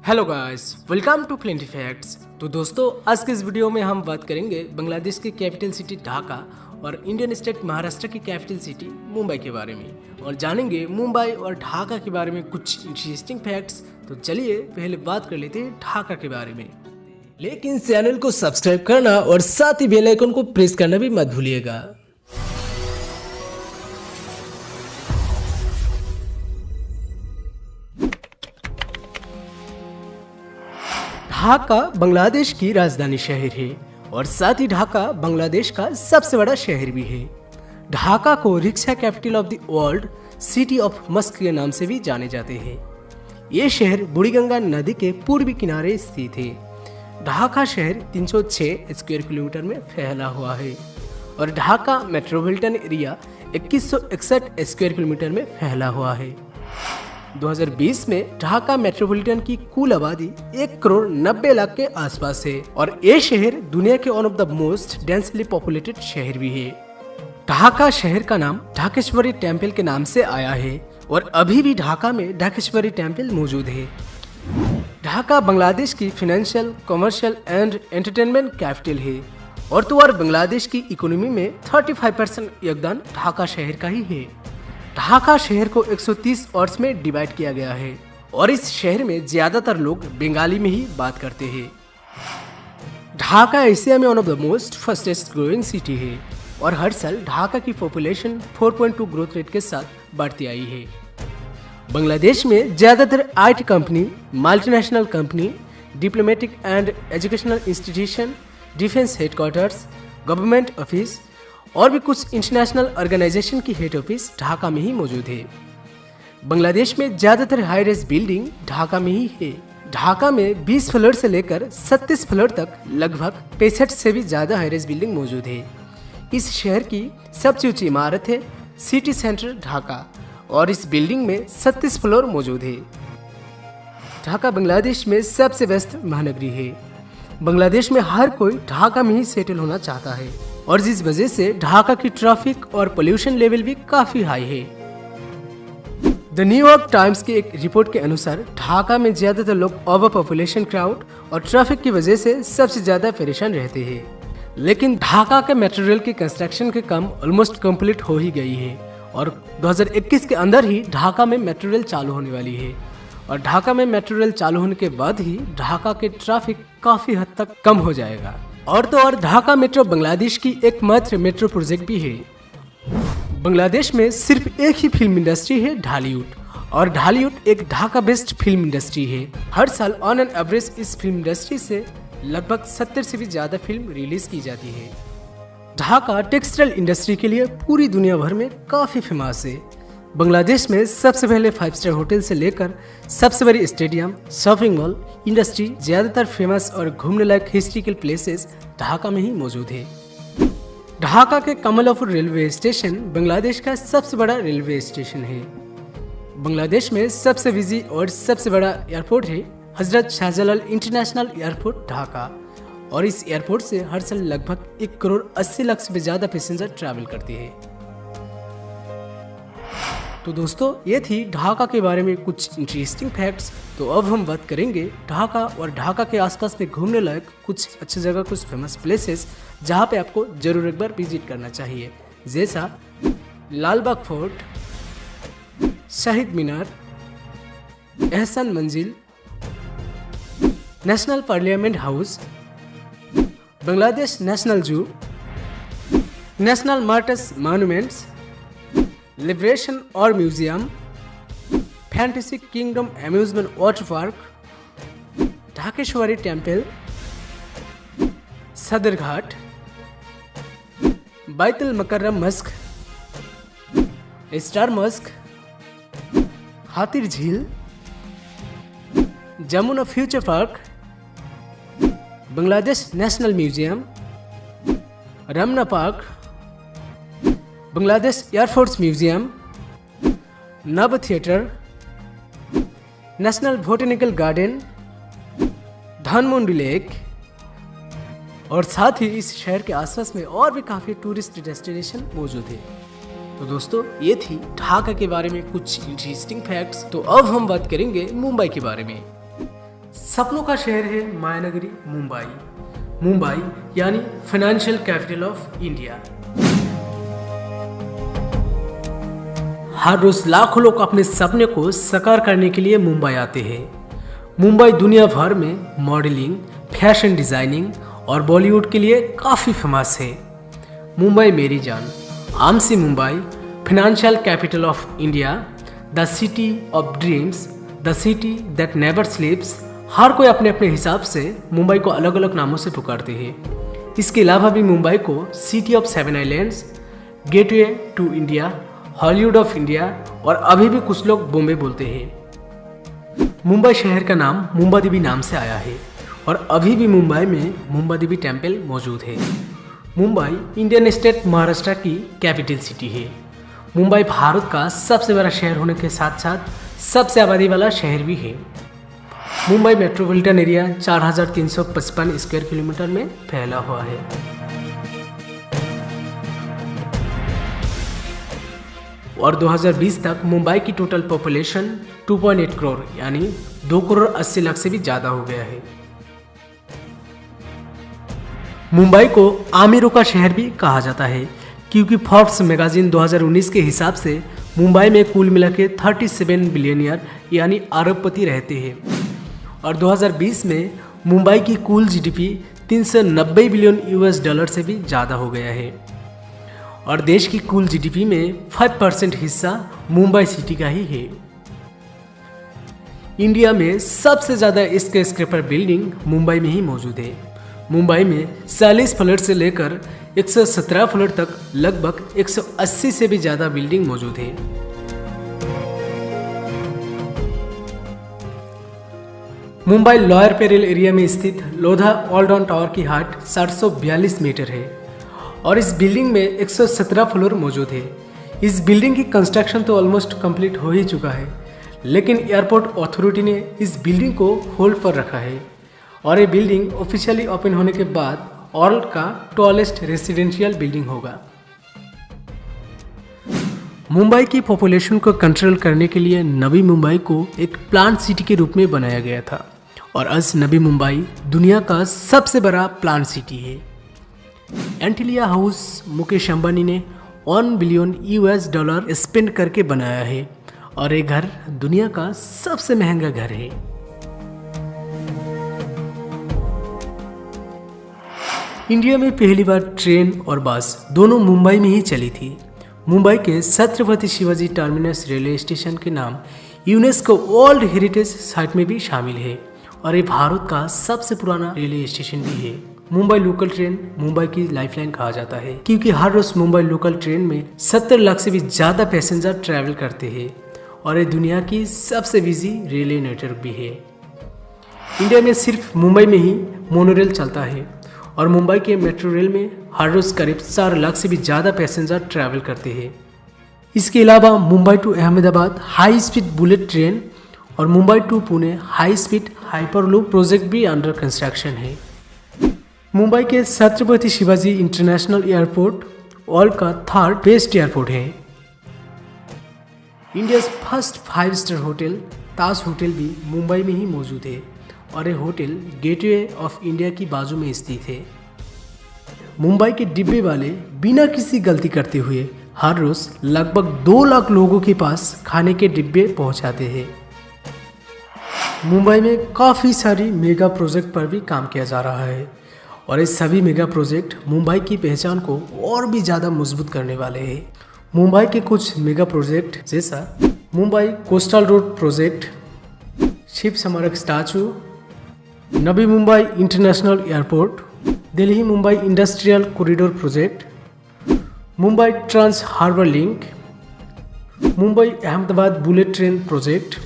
Hello guys, welcome to plenty facts. तो दोस्तों, आज के इस वीडियो में हम बात करेंगे बांग्लादेश की कैपिटल सिटी ढाका और इंडियन स्टेट महाराष्ट्र की कैपिटल सिटी मुंबई के बारे में, और जानेंगे मुंबई और ढाका के बारे में कुछ इंटरेस्टिंग फैक्ट्स। तो चलिए पहले बात कर लेते हैं ढाका के बारे में। लेकिन चैनल को सब्सक्राइब करना और साथ ही बेल आइकन को प्रेस करना भी मत भूलिएगा। ढाका बांग्लादेश की राजधानी शहर है और साथ ही ढाका बांग्लादेश का सबसे बड़ा शहर भी है। ढाका को rickshaw capital of the world, city of Musk के नाम से भी जाने जाते हैं। ये शहर बुड़ीगंगा नदी के पूर्वी किनारे स्थित है। ढाका शहर 306 स्क्वायर किलोमीटर में फैला हुआ है और Dhaka metropolitan area 2161 square kilometre में फैला हुआ है। 2020 में ढाका मेट्रोपॉलिटन की कुल आबादी 1,90,00,000 के आसपास है और ये शहर दुनिया के one of the most densely populated शहर भी है। ढाका शहर का नाम ढाकेश्वरी टेम्पल के नाम से आया है और अभी भी ढाका में ढाकेश्वरी टेम्पल मौजूद है। ढाका बांग्लादेश की financial, commercial and entertainment capital है और तो और बांग्लादेश की इकोनॉमी में 35% योगदान ढाका शहर का ही है। ढाका शहर को 130 वार्ड्स में डिवाइड किया गया है और इस शहर में ज्यादातर लोग बंगाली में ही बात करते हैं। ढाका एशिया में one of the most fastest growing city है और हर साल ढाका की पॉपुलेशन 4.2 ग्रोथ रेट के साथ बढ़ती आई है। बांग्लादेश में ज्यादातर IT company, multinational company, diplomatic and educational institution, defence headquarters, government office और भी कुछ इंटरनेशनल ऑर्गेनाइजेशन की हेड ऑफिस ढाका में ही मौजूद है। बांग्लादेश में ज्यादातर हाई राइज बिल्डिंग ढाका में ही है। ढाका में 20 फ्लोर से लेकर 37 फ्लोर तक लगभग 65 से भी ज्यादा हाई राइज बिल्डिंग मौजूद है। इस शहर की सबसे ऊंची इमारत है सिटी सेंटर ढाका और इस बिल्डिंग में 37 फ्लोर मौजूद है। ढाका बांग्लादेश में सबसे व्यस्त महानगरी है। बांग्लादेश में हर कोई ढाका में ही सेटल होना चाहता है और जिस वजह से ढाका की ट्रैफिक और पोल्यूशन लेवल भी काफी हाई है। द न्यूयॉर्क टाइम्स की एक रिपोर्ट के अनुसार ढाका में ज्यादातर लोग ओवर पॉपुलेशन, क्राउड और ट्रैफिक की वजह से सबसे ज्यादा परेशान रहते हैं। लेकिन ढाका के मेट्रो रेल की कंस्ट्रक्शन के काम ऑलमोस्ट कंप्लीट हो ही गई है और 2021 के अंदर ही ढाका में मेट्रो रेल चालू होने वाली है और ढाका में मेट्रो रेल चालू होने के बाद ही ढाका के ट्रैफिक काफी हद तक कम हो जाएगा। और तो और ढाका मेट्रो बांग्लादेश की एकमात्र मेट्रो प्रोजेक्ट भी है। बांग्लादेश में सिर्फ एक ही फिल्म इंडस्ट्री है, ढालीवुड, और ढालीवुड एक ढाका बेस्ड फिल्म इंडस्ट्री है। हर साल ऑन एन एवरेज इस फिल्म इंडस्ट्री से लगभग 70 से भी ज्यादा फिल्म रिलीज की जाती है। ढाका टेक्सटाइल इंडस्ट्री के लिए पूरी दुनिया भर में काफी फेमस है। बांग्लादेश में सबसे पहले 5 स्टार होटल से लेकर सबसे बड़ी स्टेडियम, शॉपिंग मॉल, इंडस्ट्री, ज्यादातर फेमस और घूमने लायक हिस्टोरिकल प्लेसेस ढाका में ही मौजूद है। ढाका के कमलापुर रेलवे स्टेशन बांग्लादेश का सबसे बड़ा रेलवे स्टेशन है। बांग्लादेश में सबसे बिजी और सबसे बड़ा एयरपोर्ट है हजरत शाहजलाल इंटरनेशनल एयरपोर्ट ढाका और इस एयरपोर्ट से हर साल लगभग 1,80,00,000 से भी ज्यादा पैसेंजर ट्रैवल करते हैं। तो दोस्तों, ये थी ढाका के बारे में कुछ इंटरेस्टिंग फैक्ट्स। तो अब हम बात करेंगे ढाका और ढाका के आसपास में घूमने लायक कुछ अच्छी जगह, कुछ फेमस प्लेसेस जहाँ पे आपको जरूर एक बार विजिट करना चाहिए, जैसा लाल बाग फोर्ट, शहीद Minar, Ahsan Manzil, national parliament house, Bangladesh national zoo, national martyrs monuments, liberation और museum, fantasy kingdom amusement water park, Dhakeshwari temple, Sadar Ghat, Baitul Mukarram mosque, star mosque, Hatir Jheel, Jamuna future park, Bangladesh national museum, Ramna park, Bangladesh air force museum, Novo theatre, national botanical garden, Dhanmondi lake और साथ ही इस शहर के आसपास में और भी काफ़ी टूरिस्ट डेस्टिनेशन मौजूद है। तो दोस्तों, ये थी ढाका के बारे में कुछ इंटरेस्टिंग फैक्ट्स। तो अब हम बात करेंगे मुंबई के बारे में। सपनों का शहर है मायानगरी मुंबई। मुंबई यानी फाइनेंशियल कैपिटल ऑफ इंडिया। हर रोज लाखों लोग अपने सपने को साकार करने के लिए मुंबई आते हैं। मुंबई दुनिया भर में मॉडलिंग, फैशन डिजाइनिंग और बॉलीवुड के लिए काफ़ी फेमस है। मुंबई मेरी जान, आमसी Mumbai, financial capital of India, the city of dreams, the city that never sleeps. हर कोई अपने अपने हिसाब से मुंबई को अलग अलग नामों से पुकारते हैं। इसके अलावा भी मुंबई को city of 7 islands, gateway to India, Hollywood of India और अभी भी कुछ लोग बॉम्बे बोलते हैं। मुंबई शहर का नाम मुंबा देवी नाम से आया है और अभी भी मुंबई में मुंबा देवी टेम्पल मौजूद है। मुंबई इंडियन स्टेट महाराष्ट्र की कैपिटल सिटी है। मुंबई भारत का सबसे बड़ा शहर होने के साथ साथ सबसे आबादी वाला शहर भी है। Mumbai metropolitan area 4355 square kilometre में फैला हुआ है। और 2020 तक मुंबई की टोटल पॉपुलेशन 2.8 करोड़ यानी 2 करोड़ 80 लाख से भी ज़्यादा हो गया है। मुंबई को आमिरों का शहर भी कहा जाता है क्योंकि फोर्ब्स मैगजीन 2019 के हिसाब से मुंबई में कुल मिला के 37 बिलियनियर यानी अरबपति रहते हैं। और 2020 में मुंबई की कुल जीडीपी 390 बिलियन यूएस डॉलर से भी ज़्यादा हो गया है। और देश की कुल जीडीपी में 5% हिस्सा मुंबई सिटी का ही है। इंडिया में सबसे ज़्यादा स्काईस्क्रैपर बिल्डिंग मुंबई में ही मौजूद है। मुंबई में 40 फ्लोर से लेकर 117 फ्लोर तक लगभग 180 से भी ज़्यादा बिल्डिंग मौजूद है। मुंबई लोअर पेरेल एरिया में स्थित लोधा ओल्ड टावर की हाइट 742 मीटर है और इस बिल्डिंग में 117 फ्लोर मौजूद है। इस बिल्डिंग की कंस्ट्रक्शन तो ऑलमोस्ट कंप्लीट हो ही चुका है, लेकिन एयरपोर्ट अथॉरिटी ने इस बिल्डिंग को होल्ड पर रखा है और ये बिल्डिंग ऑफिशियली ओपन होने के बाद वर्ल्ड का टॉलेस्ट रेसिडेंशियल बिल्डिंग होगा। मुंबई की पॉपुलेशन को कंट्रोल करने के लिए नवी मुंबई को एक प्लांट सिटी के रूप में बनाया गया था और आज नवी मुंबई दुनिया का सबसे बड़ा प्लांट सिटी है। एंटिलिया हाउस मुकेश अंबानी ने 1 बिलियन यूएस डॉलर स्पेंड करके बनाया है और ये घर दुनिया का सबसे महंगा घर है। इंडिया में पहली बार ट्रेन और बस दोनों मुंबई में ही चली थी। मुंबई के Chhatrapati Shivaji terminus railway station के नाम यूनेस्को वर्ल्ड हेरिटेज साइट में भी शामिल है और ये भारत का सबसे पुराना रेलवे स्टेशन भी है। मुंबई लोकल ट्रेन मुंबई की लाइफलाइन कहा जाता है क्योंकि हर रोज मुंबई लोकल ट्रेन में 70 लाख से भी ज़्यादा पैसेंजर ट्रैवल करते हैं और ये दुनिया की सबसे बिजी रेलवे नेटवर्क भी है। इंडिया में सिर्फ मुंबई में ही मोनोरेल चलता है और मुंबई के मेट्रो रेल में हर रोज करीब 4 लाख से भी ज़्यादा पैसेंजर ट्रैवल करते हैं। इसके अलावा Mumbai to Ahmedabad high speed bullet train और Mumbai to Pune high speed hyperloop project भी अंडर कंस्ट्रक्शन है। मुंबई के Chhatrapati Shivaji international airport world का 3rd बेस्ट एयरपोर्ट है। India first 5 star hotel Taj hotel भी मुंबई में ही मौजूद है और ये होटल गेटवे ऑफ इंडिया की बाजू में स्थित है। मुंबई के डिब्बे वाले बिना किसी गलती करते हुए हर रोज लगभग 2 लाख लोगों के पास खाने के डिब्बे पहुंचाते हैं। मुंबई में काफ़ी सारी मेगा प्रोजेक्ट पर भी काम किया जा रहा है और ये सभी मेगा प्रोजेक्ट मुंबई की पहचान को और भी ज़्यादा मजबूत करने वाले हैं। मुंबई के कुछ मेगा प्रोजेक्ट जैसा Mumbai coastal road project, Shiv Smarak statue, Navi Mumbai international airport, Delhi Mumbai industrial corridor project, Mumbai trans harbour link, Mumbai Ahmedabad bullet train project,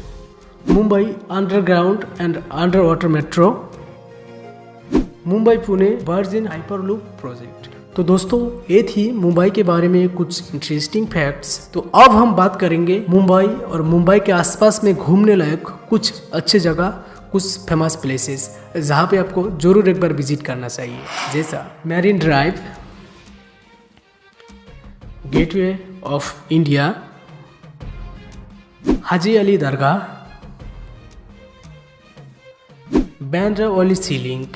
Mumbai underground and underwater metro, Mumbai Pune Virgin hyperloop project. तो दोस्तों ये थी मुंबई के बारे में कुछ इंटरेस्टिंग फैक्ट्स। तो अब हम बात करेंगे मुंबई और मुंबई के आसपास में घूमने लायक कुछ अच्छे जगह, कुछ फेमस प्लेसेस जहाँ पे आपको जरूर एक बार विजिट करना चाहिए, जैसा Marine Drive, Gateway of India, Haji Ali Dargah, Bandra Worli Sea Link,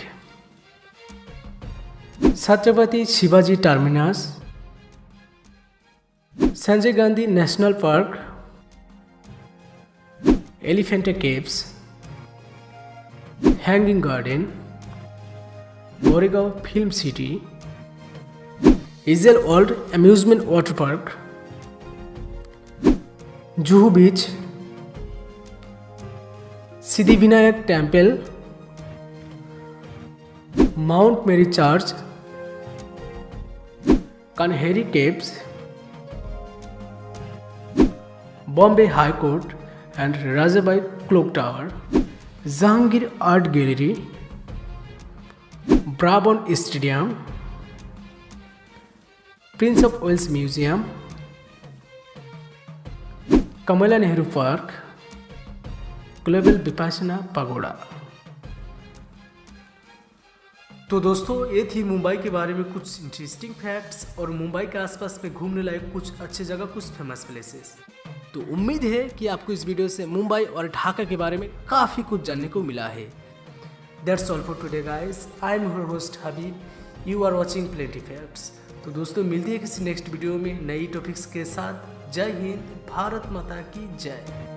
Chhatrapati Shivaji Terminus, Sanjay Gandhi National Park, Elephanta Caves, Hanging Garden, Goregaon Film City, Essel World Amusement water Park, Juhu Beach, Siddhivinayak Temple, Mount Mary Church, Kanheri Caves, Bombay High Court and Rajabai Clock Tower, Jehangir Art Gallery, Brabourne Stadium, Prince of Wales Museum, Kamala Nehru Park, Global Vipassana Pagoda. तो दोस्तों, ये थी मुंबई के बारे में कुछ interesting facts और मुंबई के आसपास में घूमने लायक कुछ अच्छी जगह, कुछ फेमस प्लेसेस। तो उम्मीद है कि आपको इस वीडियो से मुंबई और ढाका के बारे में काफ़ी कुछ जानने को मिला है। That's all for today guys, I am your host Habib, you are watching plenty facts. तो दोस्तों, मिलती है किसी नेक्स्ट वीडियो में नई टॉपिक्स के साथ। जय हिंद, भारत माता की जय।